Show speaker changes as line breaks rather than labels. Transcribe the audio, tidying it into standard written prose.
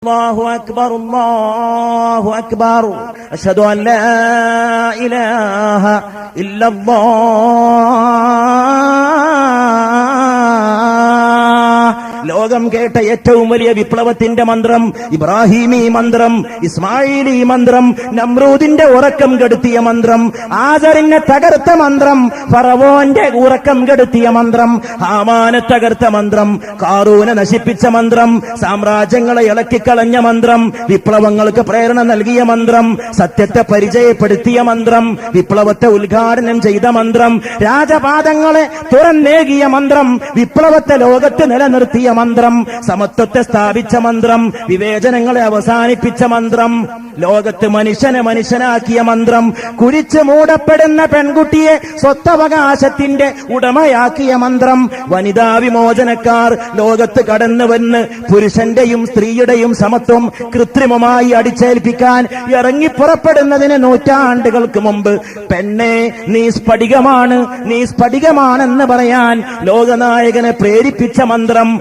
الله أكبر الله أكبر أشهد أن لا إله إلا ലോകം കേട്ട ഏറ്റവും വലിയ വിപ്ലവത്തിന്റെ മന്ത്രം, ഇബ്രാഹിമി മന്ത്രം, ഇസ്മായിലി മന്ത്രം, നമ്രൂദിന്റെ ഉറക്കം കെടുത്തിയ മന്ത്രം, ആസറിനെ തകർത്ത മന്ത്രം, ഫറവോന്റെ ഉറക്കം കെടുത്തിയ മന്ത്രം, ഹാമാനെ തകർത്ത മന്ത്രം, കാറൂനെ നശിപ്പിച്ച മന്ത്രം, സാമ്രാജ്യങ്ങളെ ഇളക്കിക്കളഞ്ഞ മന്ത്രം, വിപ്ലവങ്ങൾക്ക് പ്രേരണ നൽകിയ മന്ത്രം, സത്യത്തെ പരിചയപ്പെടുത്തിയ മന്ത്രം, വിപ്ലവത്തെ ഉദ്ഘാടനം ചെയ്ത മന്ത്രം, രാജപാദങ്ങളെ തുറന്നേകിയ മന്ത്രം, വിപ്ലവത്തെ ലോകത്ത് നിലനിർത്തിയ മന്ത്രം, സമത്വത്തെ സ്ഥാപിച്ച മന്ത്രം, വിവേചനങ്ങളെ അവസാനിപ്പിച്ച മന്ത്രം, ലോകത്ത് മനുഷ്യനെ മനുഷ്യനാക്കിയ മന്ത്രം, കുഴിച്ചു മൂടപ്പെടുന്ന പെൺകുട്ടിയെ സ്വത്തവകാശത്തിന്റെ ഉടമയാക്കിയ മന്ത്രം, വനിതാ വിമോചനക്കാർ ലോകത്ത് കടന്നു വന്ന് പുരുഷന്റെയും സ്ത്രീയുടെയും സമത്വം കൃത്രിമമായി അടിച്ചേൽപ്പിക്കാൻ ഇറങ്ങി പുറപ്പെടുന്നതിന് നൂറ്റാണ്ടുകൾക്ക് മുമ്പ് പെണ്ണെ നീ സ്ഫടികമാണ്, നീ സ്ഫടികമാണെന്ന് പറയാൻ ലോകനായകനെ പ്രേരിപ്പിച്ച മന്ത്രം.